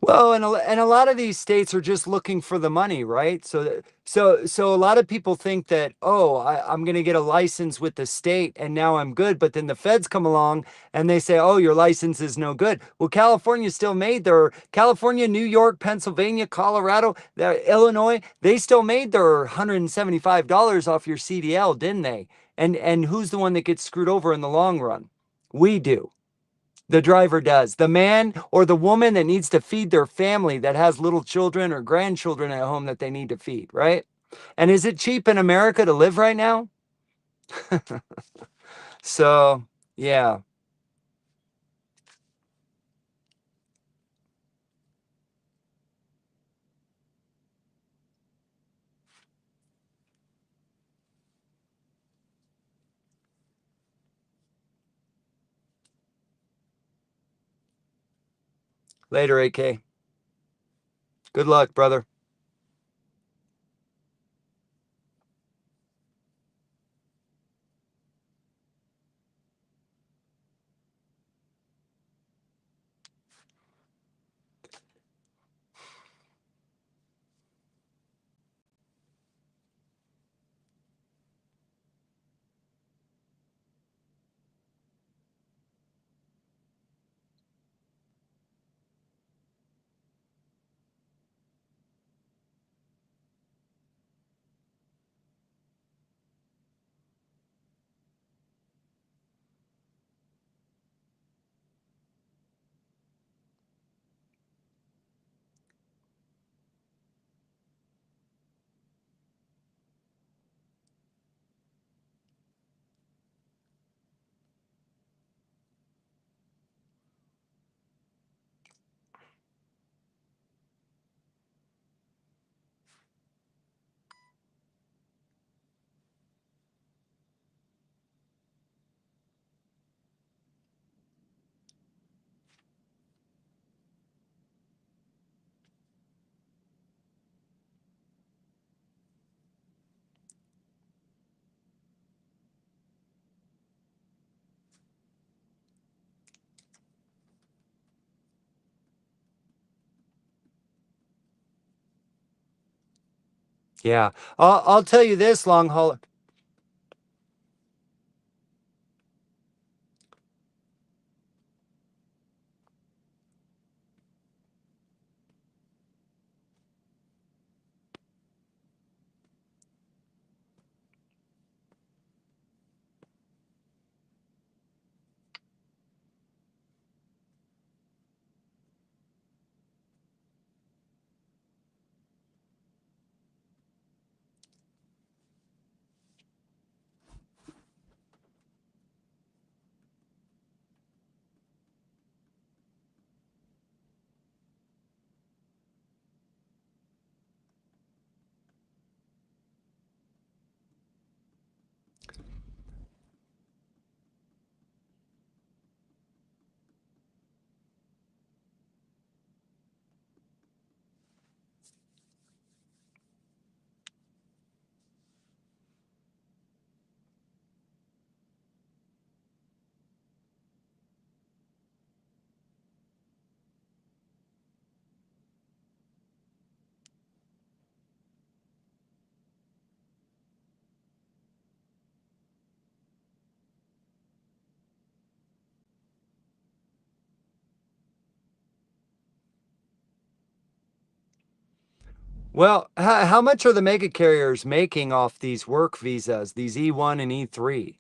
Well, and a lot of these states are just looking for the money, right? So a lot of people think that, oh, I'm going to get a license with the state and now I'm good. But then the feds come along and they say, oh, your license is no good. Well, California still made their California, New York, Pennsylvania, Colorado, Illinois. They still made their $175 off your CDL, didn't they? And who's the one that gets screwed over in the long run? We do. The driver does. The man or the woman that needs to feed their family that has little children or grandchildren at home that they need to feed, right? And is it cheap in America to live right now? So, yeah. Later, AK. Good luck, brother. Yeah. I'll tell you this, long haul. Well, how much are the mega carriers making off these work visas, these E1 and E3?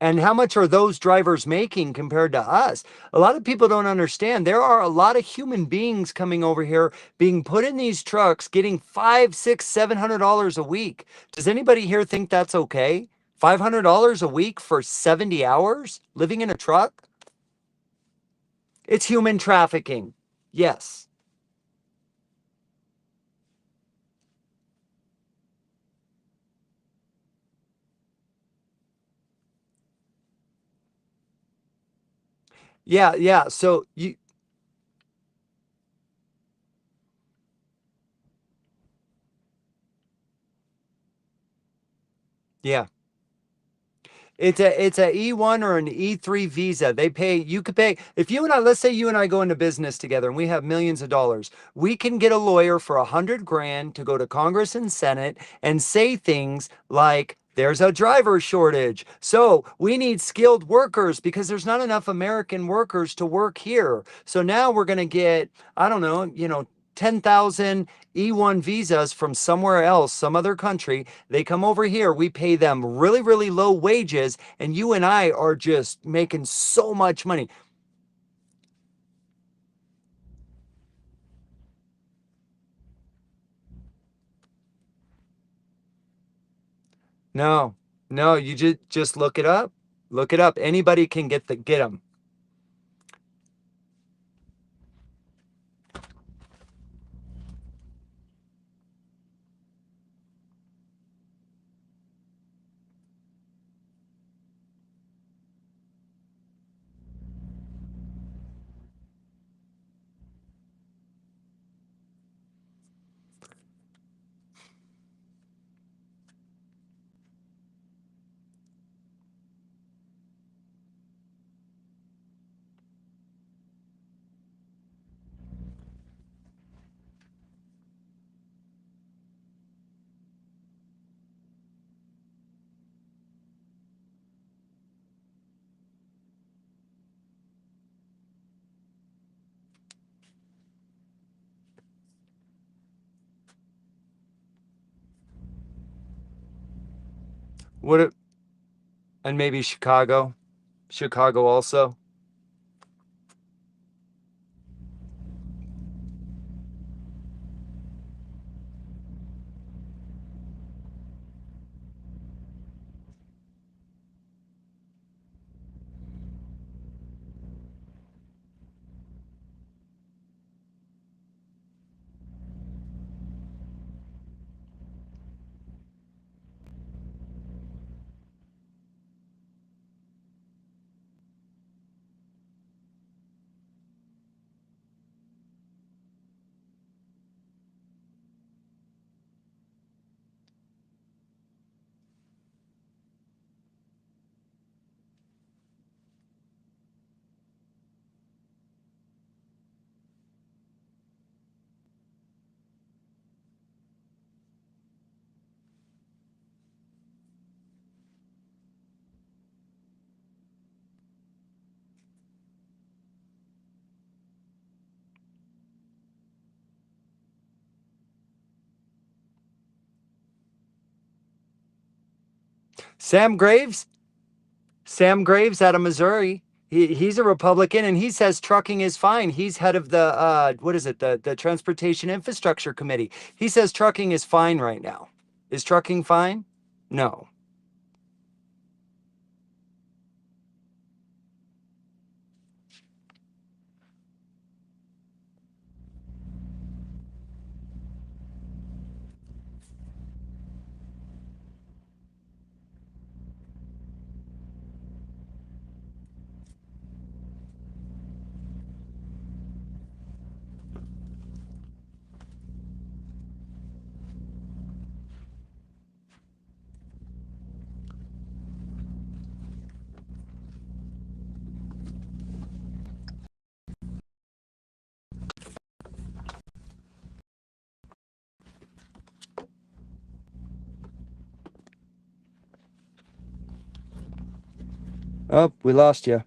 And how much are those drivers making compared to us? A lot of people don't understand. There are a lot of human beings coming over here being put in these trucks, getting five, six, $700 a week. Does anybody here think that's okay? $500 a week for 70 hours living in a truck? It's human trafficking. Yes. Yeah, yeah. So you, yeah. It's a E1 or an E3 visa. They pay, you could pay, if you and I, let's say you and I go into business together and we have millions of dollars, we can get a lawyer for 100 grand to go to Congress and Senate and say things like, there's a driver shortage. So we need skilled workers because there's not enough American workers to work here. So now we're going to get, I don't know, 10,000 E1 visas from somewhere else, some other country. They come over here, we pay them really, really low wages, and you and I are just making so much money. No, no, you just look it up. Look it up. Anybody can get them. What it, and maybe Chicago. Chicago also. Sam Graves, Sam Graves out of Missouri. He's a Republican and he says trucking is fine. He's head of the what is it? The Transportation Infrastructure Committee. He says trucking is fine right now. Is trucking fine? No. Oh, we lost you.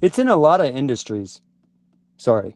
It's in a lot of industries. Sorry.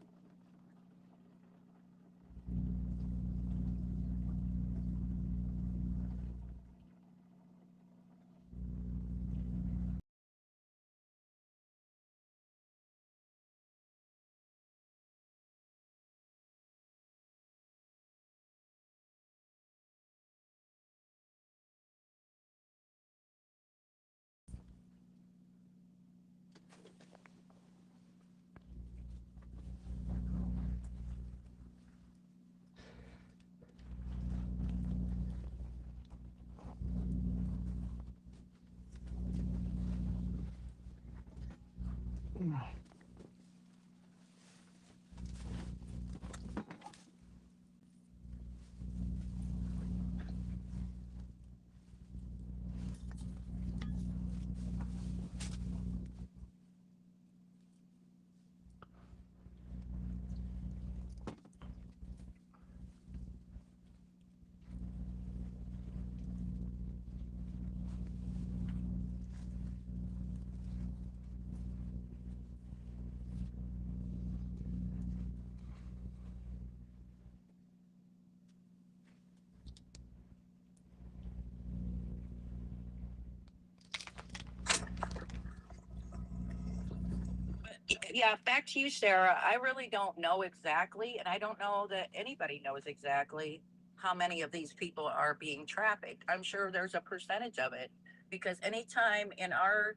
Yeah, back to you, Sarah. I really don't know exactly, and I don't know that anybody knows exactly how many of these people are being trafficked. I'm sure there's a percentage of it because anytime in our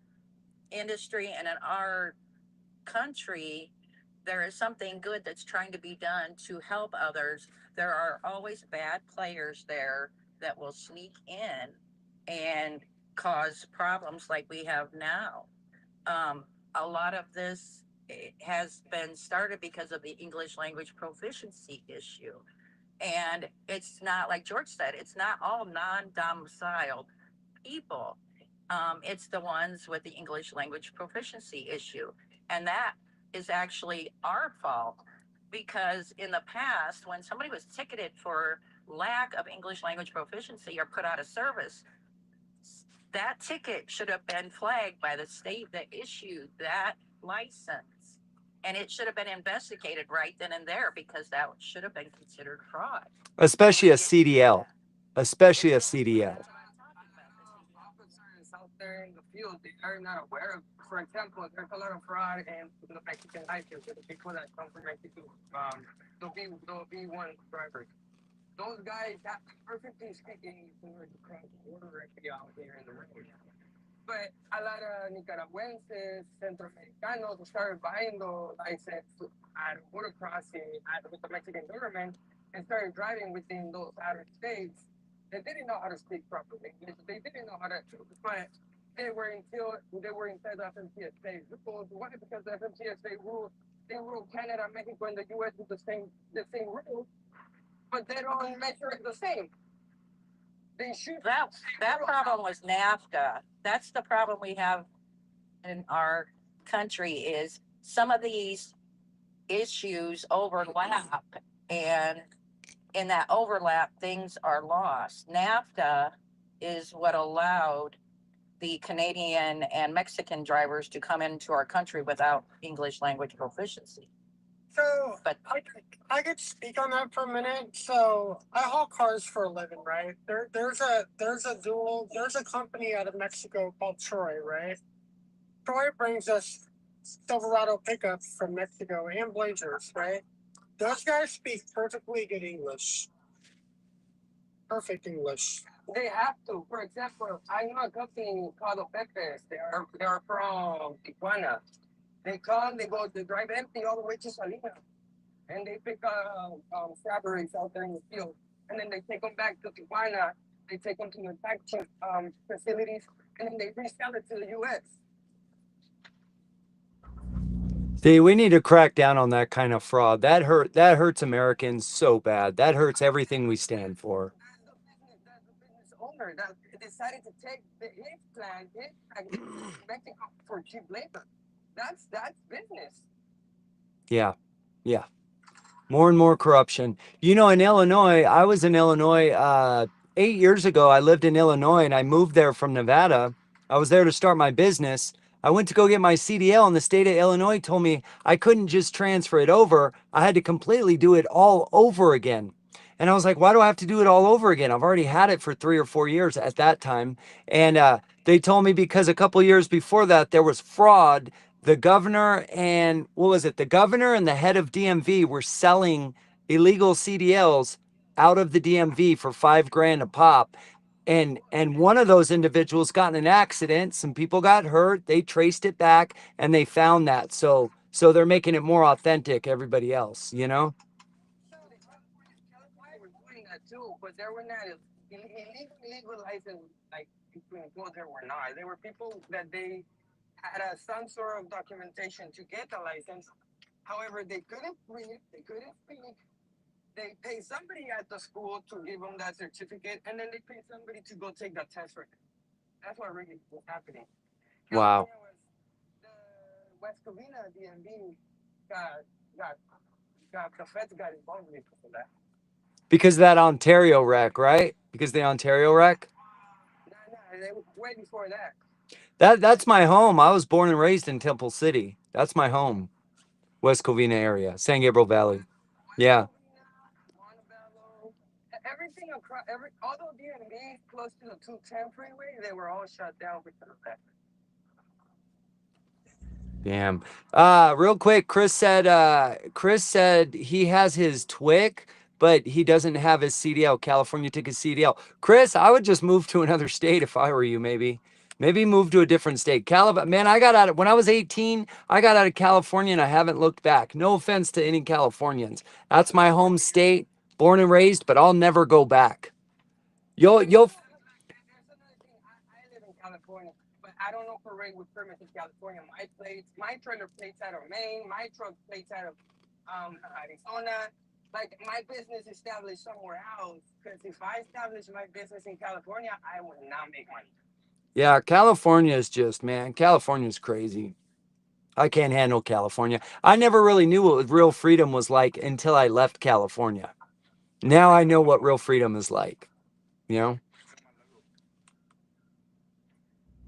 industry and in our country there is something good that's trying to be done to help others, there are always bad players there that will sneak in and cause problems like we have now. A lot of this has been started because of the English language proficiency issue. And it's not, like George said, it's not all non domiciled people. It's the ones with the English language proficiency issue. And that is actually our fault because in the past, when somebody was ticketed for lack of English language proficiency or put out of service, that ticket should have been flagged by the state that issued that license. And it should have been investigated right then and there because that should have been considered fraud. And Especially we a didn't do CDL. that. Especially a Exactly. CDL. That's what I'm talking about. Officers out there in the field, they are not aware of. For example, there's a lot of fraud in the Mexican license with the people that come from Mexico, the B1 drivers. Those guys have perfectly speaking English across the border right out here in the road. But a lot of Nicaraguenses, Centroamericanos started buying the license at border crossing with the Mexican government and started driving within those outer states. They didn't know how to speak proper English. They didn't know how to, but they were inside the FMCSA rules. Why? Because the FMCSA rules they rule Canada, Mexico, and the U.S. with the same rules, but they don't measure it the same. They should. That problem was NAFTA. That's the problem we have in our country is some of these issues overlap, and in that overlap things are lost. NAFTA is what allowed the Canadian and Mexican drivers to come into our country without English language proficiency. So But I could speak on that for a minute. So I haul cars for a living, right? There's a company out of Mexico called Troy, right? Troy brings us Silverado pickups from Mexico and Blazers, right? Those guys speak perfectly good English, perfect English. they have to. For example, I know a company called Pepes. They are from Tijuana. They drive empty all the way to Salinas, and they pick up strawberries out there in the field, and then they take them back to Tijuana. They take them to manufacturing facilities, and then they resell it to the U.S. See, we need to crack down on that kind of fraud. That hurts Americans so bad. That hurts everything we stand for. That's the business owner that decided to take his plant, his factory to Mexico for cheap labor. That's business. Yeah. Yeah. More and more corruption. You know, in Illinois, I was in Illinois 8 years ago. I lived in Illinois and I moved there from Nevada. I was there to start my business. I went to go get my CDL, and the state of Illinois told me I couldn't just transfer it over. I had to completely do it all over again. And I was like, why do I have to do it all over again? I've already had it for 3 or 4 years at that time. And they told me because a couple years before that, there was fraud. The governor and what was it? The governor and the head of DMV were selling illegal CDLs out of the DMV for 5 grand a pop. And one of those individuals got in an accident. Some people got hurt. They traced it back and they found that. So they're making it more authentic. Everybody else, you know. California was doing that too, but there were not illegal license like people there were not. There were people that they had some sort of documentation to get the license. However, they couldn't read, they couldn't speak. They pay somebody at the school to give them that certificate, and then they pay somebody to go take the test for them. That's what really was happening. Wow. California was the West Covina DMV got got got the feds got involved with that. Because of that Ontario wreck, right? Because the Ontario wreck. Nah, they were way before that. That's my home. I was born and raised in Temple City. That's my home. West Covina area, San Gabriel Valley. West Yeah. Covina, Montebello, everything across all those DMVs close to the 210 freeway, they were all shut down because of that. Damn. Real quick, Chris said he has his TWIC, but he doesn't have his CDL. California took his CDL. Chris, I would just move to another state if I were you, maybe. Maybe move to a different state. Man, I got out of when I was 18, I got out of California and I haven't looked back. No offense to any Californians. That's my home state, born and raised, but I'll never go back. You'll There's another thing. I live in California, but I don't operate with permits in California. My trailer plates out of Maine. My truck plates out of Arizona. Like my business established somewhere else. Because if I establish my business in California, I would not make money. Yeah, California is just, man, California's crazy. I can't handle California. I never really knew what real freedom was like until I left California. Now I know what real freedom is like, you know?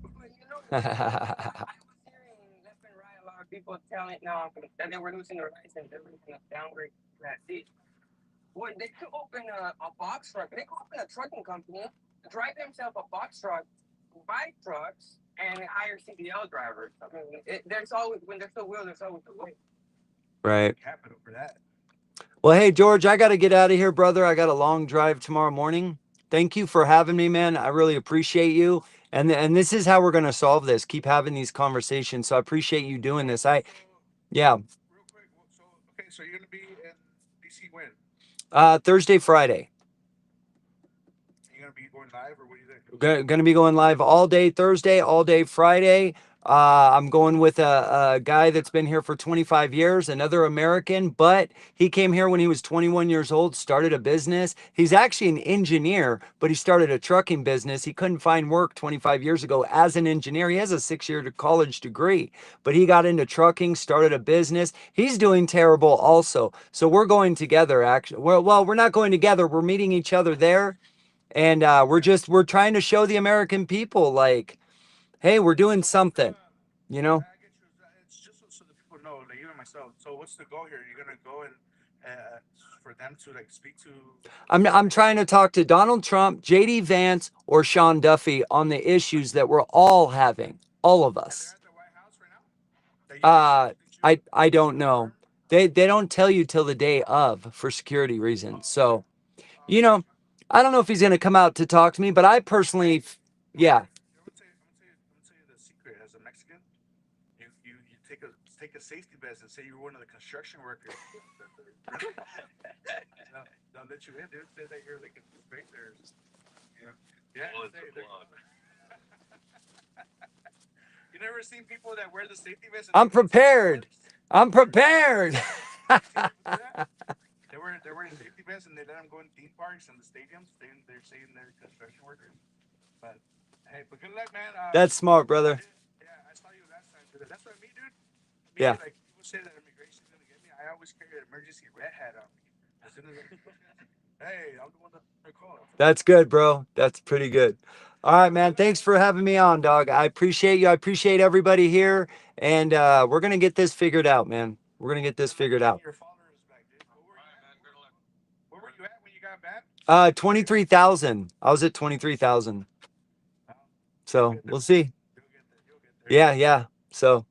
But you know what? I was hearing left and right a lot of people telling now that they were losing their license, they were going to downgrade that seat. Well, they could open a box truck. They could open a trucking company, drive themselves a box truck, buy trucks, and hire CDL drivers. I mean, there's always when there's a will, there's always a way. Right. Capital for that. Well, hey, George, I got to get out of here, brother. I got a long drive tomorrow morning. Thank you for having me, man. I really appreciate you. And this is how we're going to solve this. Keep having these conversations. So I appreciate you doing this. Yeah, Real quick. So okay, so you're gonna be in DC when? Thursday, Friday. You're gonna be going live, or what do you think? Going to be going live all day Thursday, all day Friday. I'm going with a guy that's been here for 25 years, another American, but he came here when he was 21 years old, started a business. He's actually an engineer, but he started a trucking business. He couldn't find work 25 years ago as an engineer. He has a 6-year college degree, but he got into trucking, started a business. He's doing terrible also. So we're going together, actually. Well, we're not going together. We're meeting each other there. And we're trying to show the American people, like, hey, we're doing something, you know? I get you. It's just so the people know, like even myself. So what's the goal here? You're gonna go and for them to like speak to. I'm trying to talk to Donald Trump, JD Vance, or Sean Duffy on the issues that we're all having, all of And they're us. at the White House right now. That I don't know. They don't tell you till the day of for security reasons. So, you know, I don't know if he's gonna come out to talk to me, but I personally, yeah. I'm gonna tell you the secret. As a Mexican, you take a safety vest and say you're one of the construction workers. They'll let you in, dude. Say that you're like a inspector. Yeah. Yeah. Well, it's a blog. You never seen people that wear the safety vest? I'm prepared. I'm prepared. They're wearing safety vests and they let them go in theme parks and the stadiums. They're saying they're construction workers. But hey, but good luck, man. That's smart, brother. Yeah, I saw you last time. Dude. That's what I mean, dude. Yeah. Like people say that immigration's gonna get me. I always carry an emergency red hat on me. As soon as hey, I'm the one that call. That's good, bro. That's pretty good. All right, man. Thanks for having me on, dog. I appreciate you. I appreciate everybody here. And we're going to get this figured out, man. We're going to get this figured out. Your followers back, dude. Where were you at when you got back? 23,000. I was at 23,000. So we'll see. You'll get there. Yeah. So,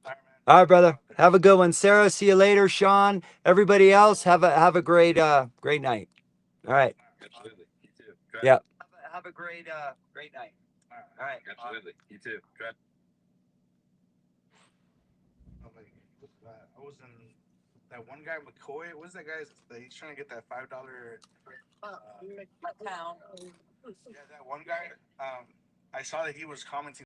all right, brother. Have a good one. Sarah, see you later. Sean, everybody else, have a great night. All right. Absolutely. You too. Yeah. Have a great night. All right. Absolutely. You too. Try. I was in that one guy McCoy. What's that guy's? He's trying to get that $5. Town. Yeah, that one guy. I saw that he was commenting.